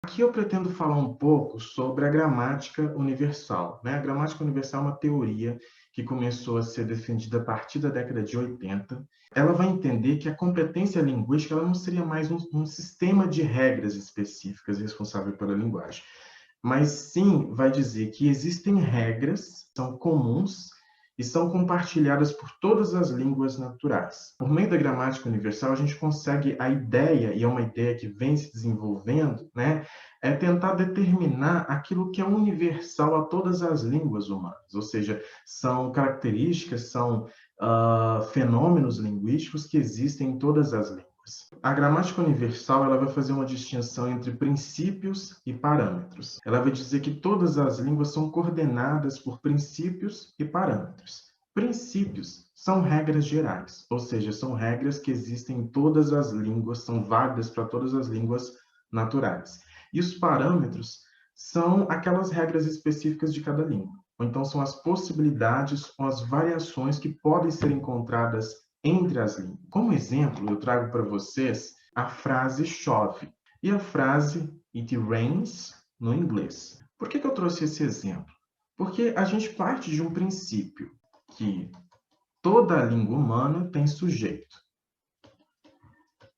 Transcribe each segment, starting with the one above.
Aqui eu pretendo falar um pouco sobre a gramática universal, né? A gramática universal é uma teoria que começou a ser defendida a partir da década de 80. Ela vai entender que a competência linguística ela não seria mais um sistema de regras específicas responsável pela linguagem, mas sim vai dizer que existem regras, são comuns e são compartilhadas por todas as línguas naturais. Por meio da gramática universal, a gente consegue a ideia, e é uma ideia que vem se desenvolvendo, né? É tentar determinar aquilo que é universal a todas as línguas humanas, ou seja, são características, são fenômenos linguísticos que existem em todas as línguas. A gramática universal ela vai fazer uma distinção entre princípios e parâmetros. Ela vai dizer que todas as línguas são coordenadas por princípios e parâmetros. Princípios são regras gerais, ou seja, são regras que existem em todas as línguas, são válidas para todas as línguas naturais. E os parâmetros são aquelas regras específicas de cada língua. Ou então são as possibilidades ou as variações que podem ser encontradas entre as línguas. Como exemplo, eu trago para vocês a frase chove e a frase it rains no inglês. Por que eu trouxe esse exemplo? Porque a gente parte de um princípio que toda língua humana tem sujeito.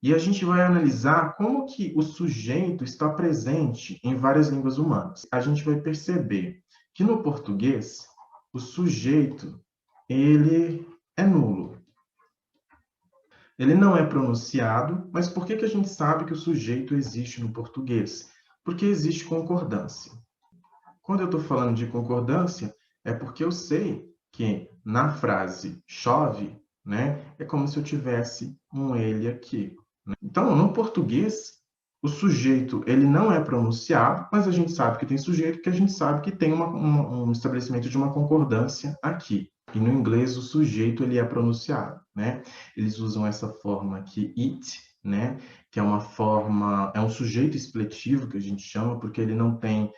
E a gente vai analisar como que o sujeito está presente em várias línguas humanas. A gente vai perceber que no português, o sujeito, ele é nulo. Ele não é pronunciado, mas por que a gente sabe que o sujeito existe no português? Porque existe concordância. Quando eu estou falando de concordância, é porque eu sei que na frase chove, né, é como se eu tivesse um ele aqui. Então, no português, o sujeito ele não é pronunciado, mas a gente sabe que tem sujeito, porque a gente sabe que tem um estabelecimento de uma concordância aqui. E no inglês, o sujeito ele é pronunciado, né? Eles usam essa forma aqui, it, né? Que é uma forma, é um sujeito expletivo que a gente chama, porque ele não tem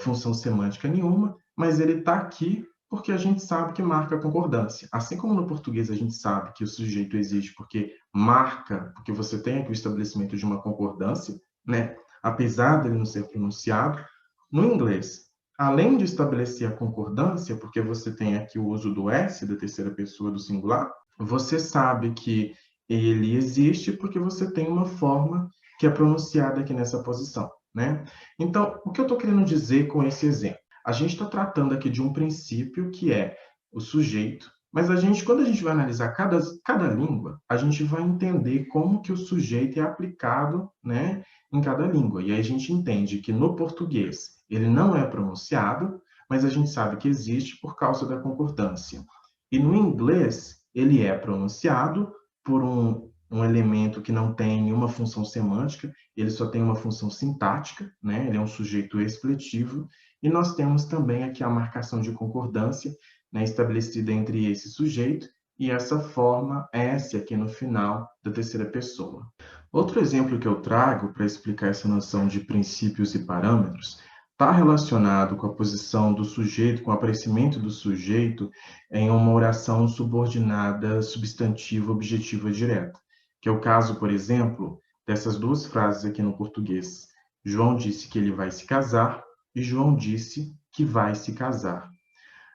função semântica nenhuma, mas ele está aqui porque a gente sabe que marca concordância. Assim como no português a gente sabe que o sujeito existe porque marca, porque você tem aqui o estabelecimento de uma concordância, né? Apesar dele não ser pronunciado, no inglês, além de estabelecer a concordância, porque você tem aqui o uso do S, da terceira pessoa do singular, você sabe que ele existe porque você tem uma forma que é pronunciada aqui nessa posição, né? Então, o que eu estou querendo dizer com esse exemplo? A gente está tratando aqui de um princípio que é o sujeito, mas quando a gente vai analisar cada língua, a gente vai entender como que o sujeito é aplicado, né, em cada língua. E aí a gente entende que no português ele não é pronunciado, mas a gente sabe que existe por causa da concordância. E no inglês ele é pronunciado por um elemento que não tem nenhuma função semântica, ele só tem uma função sintática, né? Ele é um sujeito expletivo, e nós temos também aqui a marcação de concordância, né, estabelecida entre esse sujeito e essa forma S aqui no final da terceira pessoa. Outro exemplo que eu trago para explicar essa noção de princípios e parâmetros está relacionado com a posição do sujeito, com o aparecimento do sujeito em uma oração subordinada substantiva objetiva direta, que é o caso, por exemplo, dessas duas frases aqui no português. João disse que ele vai se casar e João disse que vai se casar.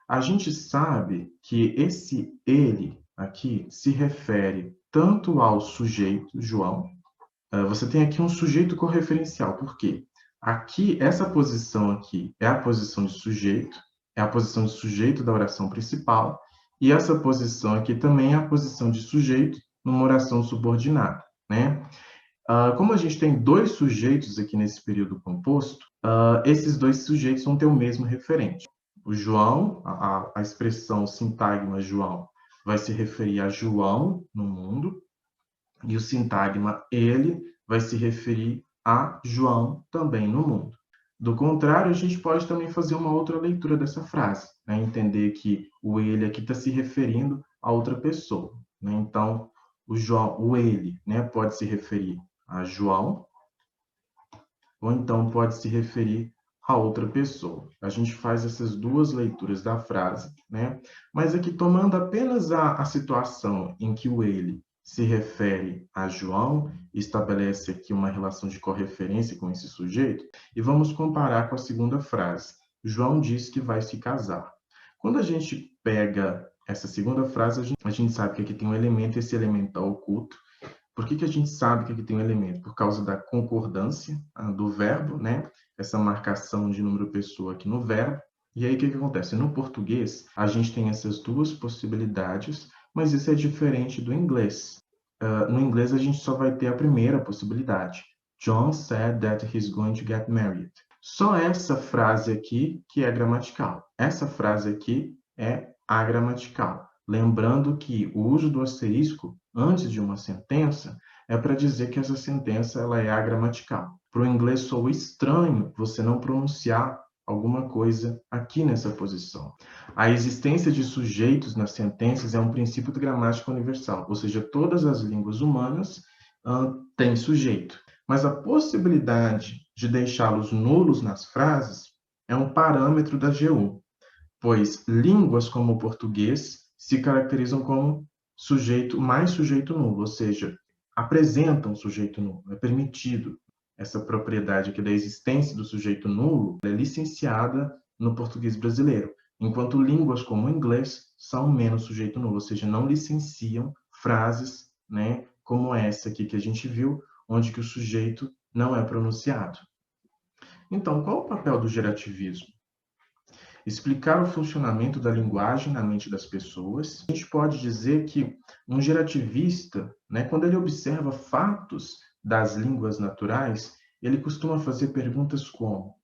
A gente sabe que esse ele aqui se refere tanto ao sujeito, João, você tem aqui um sujeito correferencial. Por quê? Aqui, essa posição aqui é a posição de sujeito, é a posição de sujeito da oração principal, e essa posição aqui também é a posição de sujeito numa oração subordinada, né? Como a gente tem dois sujeitos aqui nesse período composto, esses dois sujeitos vão ter o mesmo referente. O João, a expressão sintagma João, vai se referir a João no mundo, e o sintagma ele vai se referir a João também no mundo. Do contrário, a gente pode também fazer uma outra leitura dessa frase, né? Entender que o ele aqui está se referindo a outra pessoa, né? Então, o ele, né, pode se referir a João, ou então pode se referir a outra pessoa. A gente faz essas duas leituras da frase, né? Mas aqui tomando apenas a situação em que o ele se refere a João, estabelece aqui uma relação de correferência com esse sujeito, e vamos comparar com a segunda frase. João diz que vai se casar. Quando a gente pega essa segunda frase, a gente sabe que aqui tem um elemento, esse elemento está oculto. Por que a gente sabe que aqui tem um elemento? Por causa da concordância do verbo, né? Essa marcação de número pessoa aqui no verbo. E aí, o que acontece? No português, a gente tem essas duas possibilidades, mas isso é diferente do inglês. No inglês, a gente só vai ter a primeira possibilidade. John said that he's going to get married. Só essa frase aqui que é gramatical. Essa frase aqui é agramatical. Lembrando que o uso do asterisco antes de uma sentença é para dizer que essa sentença ela é agramatical. Para o inglês soa estranho você não pronunciar alguma coisa aqui nessa posição. A existência de sujeitos nas sentenças é um princípio de gramática universal, ou seja, todas as línguas humanas têm sujeito. Mas a possibilidade de deixá-los nulos nas frases é um parâmetro da GU, pois línguas como o português se caracterizam como mais sujeito nulo, ou seja, apresentam sujeito nulo, é permitido. Essa propriedade aqui da existência do sujeito nulo é licenciada no português brasileiro, enquanto línguas como o inglês são menos sujeito nulo, ou seja, não licenciam frases, né, como essa aqui que a gente viu, onde que o sujeito não é pronunciado. Então, qual o papel do gerativismo? Explicar o funcionamento da linguagem na mente das pessoas. A gente pode dizer que um gerativista, né, quando ele observa fatos das línguas naturais, ele costuma fazer perguntas como: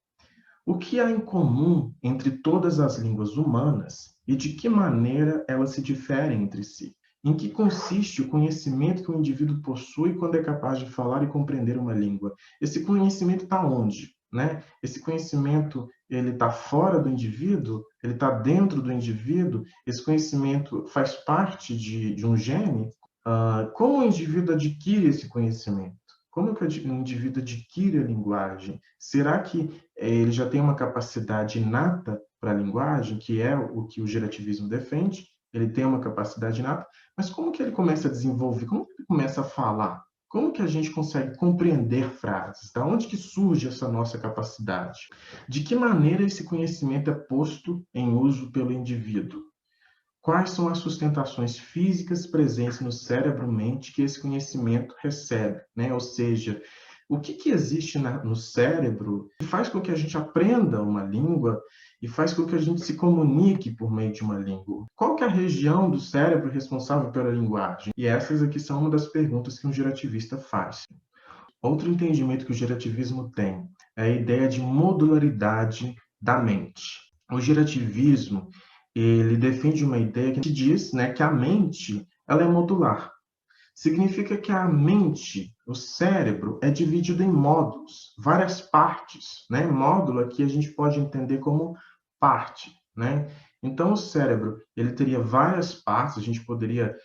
o que há em comum entre todas as línguas humanas e de que maneira elas se diferem entre si? Em que consiste o conhecimento que o indivíduo possui quando é capaz de falar e compreender uma língua? Esse conhecimento está onde? Né? Esse conhecimento ele está fora do indivíduo? Ele está dentro do indivíduo? Esse conhecimento faz parte de um gene? Como o indivíduo adquire esse conhecimento? Como que o indivíduo adquire a linguagem? Será que ele já tem uma capacidade inata para a linguagem, que é o que o gerativismo defende? Ele tem uma capacidade inata, mas como que ele começa a desenvolver? Como que ele começa a falar? Como que a gente consegue compreender frases? Da onde que surge essa nossa capacidade? De que maneira esse conhecimento é posto em uso pelo indivíduo? Quais são as sustentações físicas presentes no cérebro-mente que esse conhecimento recebe, né? Ou seja, o que existe no cérebro que faz com que a gente aprenda uma língua e faz com que a gente se comunique por meio de uma língua? Qual que é a região do cérebro responsável pela linguagem? E essas aqui são uma das perguntas que um gerativista faz. Outro entendimento que o gerativismo tem é a ideia de modularidade da mente. O gerativismo ele defende uma ideia que diz, né, que a mente ela é modular. Significa que a mente, o cérebro, é dividido em módulos, várias partes. Né? Módulo aqui a gente pode entender como parte. Né? Então, o cérebro ele teria várias partes, a gente poderia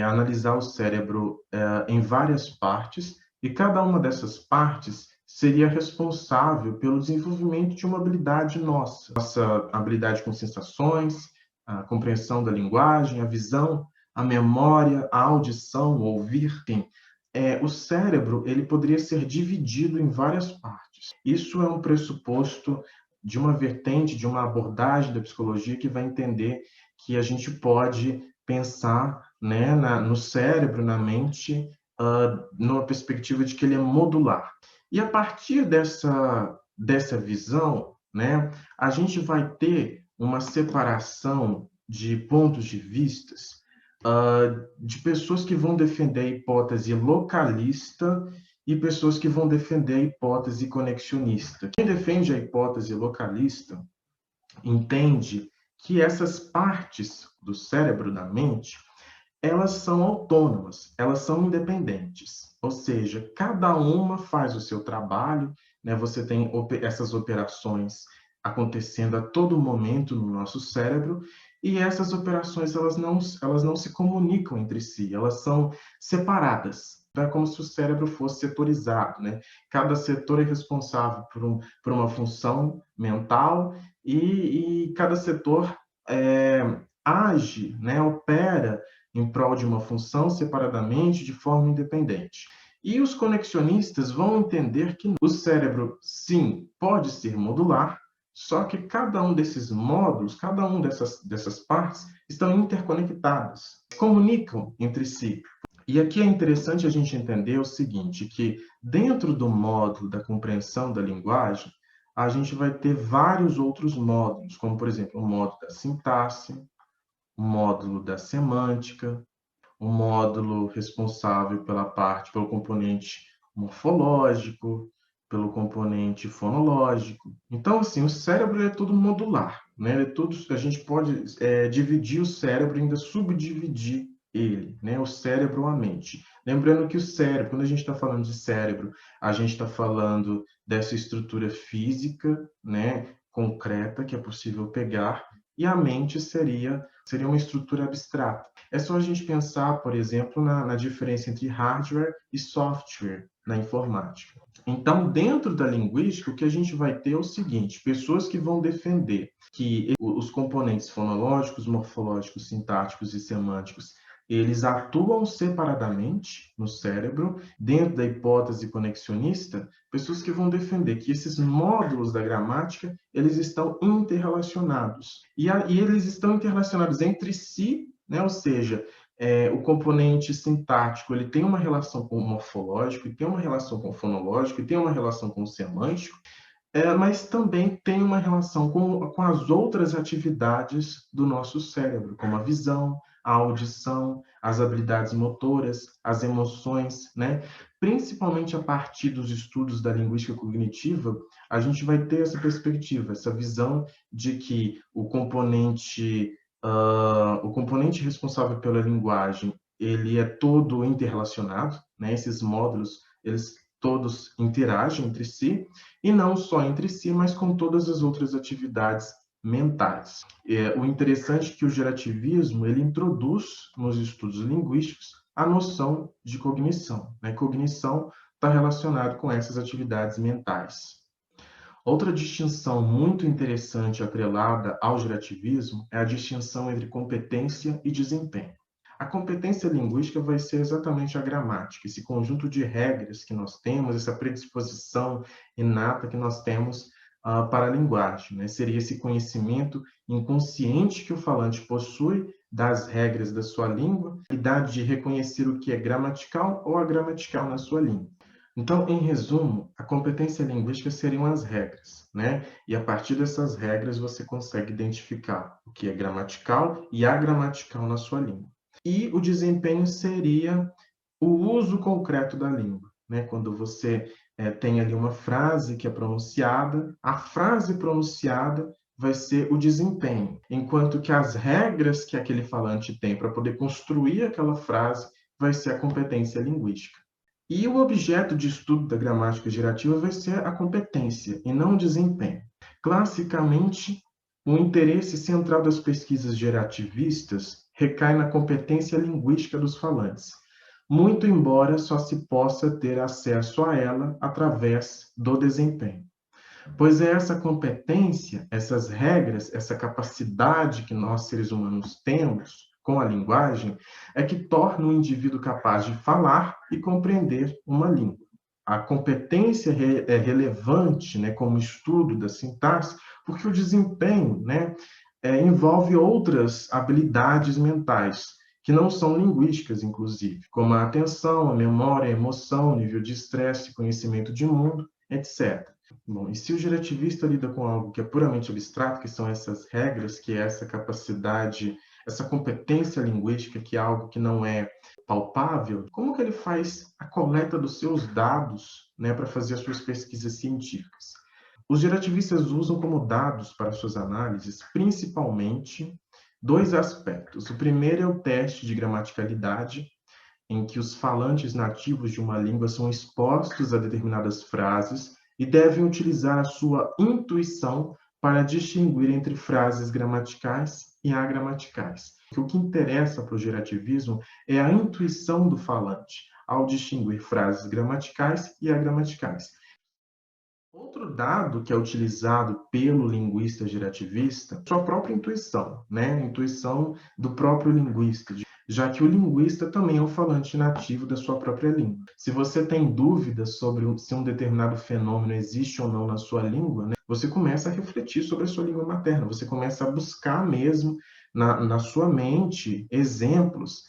analisar o cérebro em várias partes, e cada uma dessas partes seria responsável pelo desenvolvimento de uma habilidade nossa habilidade com sensações, a compreensão da linguagem, a visão, a memória, a audição, o ouvir. O cérebro ele poderia ser dividido em várias partes. Isso é um pressuposto de uma vertente, de uma abordagem da psicologia que vai entender que a gente pode pensar, né, no cérebro, na mente, numa perspectiva de que ele é modular. E a partir dessa visão, né, a gente vai ter uma separação de pontos de vistas de pessoas que vão defender a hipótese localista e pessoas que vão defender a hipótese conexionista. Quem defende a hipótese localista entende que essas partes do cérebro, da mente, elas são autônomas, elas são independentes. Ou seja, cada uma faz o seu trabalho, né? Você tem essas operações acontecendo a todo momento no nosso cérebro, e essas operações elas não se comunicam entre si, elas são separadas. É como se o cérebro fosse setorizado, né? Cada setor é responsável por uma função mental e cada setor age, né? Opera em prol de uma função separadamente, de forma independente. E os conexionistas vão entender que o cérebro, sim, pode ser modular, só que cada um desses módulos, cada um dessas partes, estão interconectadas, comunicam entre si. E aqui é interessante a gente entender o seguinte, que dentro do módulo da compreensão da linguagem, a gente vai ter vários outros módulos, como, por exemplo, o módulo da sintaxe, o módulo da semântica, o módulo responsável pelo componente morfológico, pelo componente fonológico. Então, assim, o cérebro é tudo modular, né? A gente pode dividir o cérebro e ainda subdividir ele, né? O cérebro ou a mente. Lembrando que o cérebro, quando a gente está falando de cérebro, a gente está falando dessa estrutura física, né? Concreta, que é possível pegar, e a mente seria uma estrutura abstrata. É só a gente pensar, por exemplo, na diferença entre hardware e software na informática. Então, dentro da linguística, o que a gente vai ter é o seguinte: pessoas que vão defender que os componentes fonológicos, morfológicos, sintáticos e semânticos eles atuam separadamente no cérebro, dentro da hipótese conexionista, pessoas que vão defender que esses módulos da gramática, eles estão interrelacionados. E eles estão interrelacionados entre si, né? Ou seja, o componente sintático ele tem uma relação com o morfológico, e tem uma relação com o fonológico, e tem uma relação com o semântico, mas também tem uma relação com as outras atividades do nosso cérebro, como a visão, a audição, as habilidades motoras, as emoções, né? Principalmente a partir dos estudos da linguística cognitiva, a gente vai ter essa perspectiva, essa visão de que o componente responsável pela linguagem, ele é todo interrelacionado, né? Esses módulos, eles todos interagem entre si, e não só entre si, mas com todas as outras atividades mentais. O interessante é que o gerativismo ele introduz nos estudos linguísticos a noção de cognição. Né? Cognição está relacionado com essas atividades mentais. Outra distinção muito interessante atrelada ao gerativismo é a distinção entre competência e desempenho. A competência linguística vai ser exatamente a gramática, esse conjunto de regras que nós temos, essa predisposição inata que nós temos para a linguagem. Né? Seria esse conhecimento inconsciente que o falante possui das regras da sua língua, a habilidade de reconhecer o que é gramatical ou agramatical na sua língua. Então, em resumo, a competência linguística seriam as regras, né? E a partir dessas regras você consegue identificar o que é gramatical e agramatical na sua língua. E o desempenho seria o uso concreto da língua, né? Quando você tem ali uma frase que é pronunciada, a frase pronunciada vai ser o desempenho, enquanto que as regras que aquele falante tem para poder construir aquela frase vai ser a competência linguística. E o objeto de estudo da gramática gerativa vai ser a competência e não o desempenho. Classicamente, o interesse central das pesquisas gerativistas recai na competência linguística dos falantes, muito embora só se possa ter acesso a ela através do desempenho. Pois é essa competência, essas regras, essa capacidade que nós seres humanos temos com a linguagem, é que torna o indivíduo capaz de falar e compreender uma língua. A competência é relevante, né, como estudo da sintaxe, porque o desempenho, né, envolve outras habilidades mentais, que não são linguísticas, inclusive, como a atenção, a memória, a emoção, o nível de estresse, conhecimento de mundo, etc. Bom, e se o gerativista lida com algo que é puramente abstrato, que são essas regras, que é essa capacidade, essa competência linguística, que é algo que não é palpável, como que ele faz a coleta dos seus dados, né, para fazer as suas pesquisas científicas? Os gerativistas usam como dados para suas análises, principalmente, dois aspectos. O primeiro é o teste de gramaticalidade, em que os falantes nativos de uma língua são expostos a determinadas frases e devem utilizar a sua intuição para distinguir entre frases gramaticais e agramaticais. O que interessa para o gerativismo é a intuição do falante ao distinguir frases gramaticais e agramaticais. Outro dado que é utilizado pelo linguista gerativista é a sua própria intuição, né? A intuição do próprio linguista, já que o linguista também é um falante nativo da sua própria língua. Se você tem dúvidas sobre se um determinado fenômeno existe ou não na sua língua, né, você começa a refletir sobre a sua língua materna, você começa a buscar mesmo na sua mente exemplos.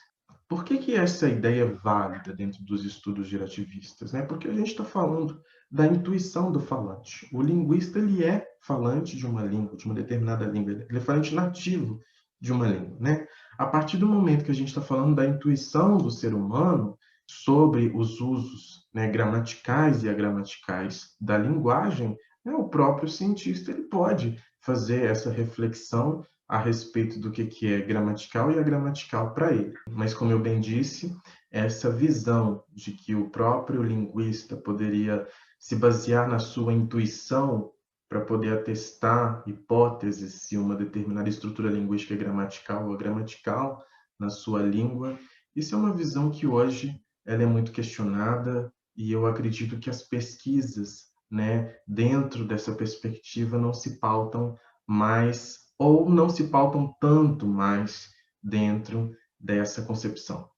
Por que essa ideia é válida dentro dos estudos gerativistas, né? Porque a gente está falando da intuição do falante. O linguista ele é falante de uma língua, de uma determinada língua, ele é falante nativo de uma língua, né? A partir do momento que a gente está falando da intuição do ser humano sobre os usos, né, gramaticais e agramaticais da linguagem, né, o próprio cientista ele pode fazer essa reflexão a respeito do que é gramatical e agramatical para ele. Mas, como eu bem disse, essa visão de que o próprio linguista poderia se basear na sua intuição para poder atestar hipóteses se uma determinada estrutura linguística é gramatical ou agramatical na sua língua, isso é uma visão que hoje ela é muito questionada e eu acredito que as pesquisas, né, dentro dessa perspectiva não se pautam mais ou não se pautam tanto mais dentro dessa concepção.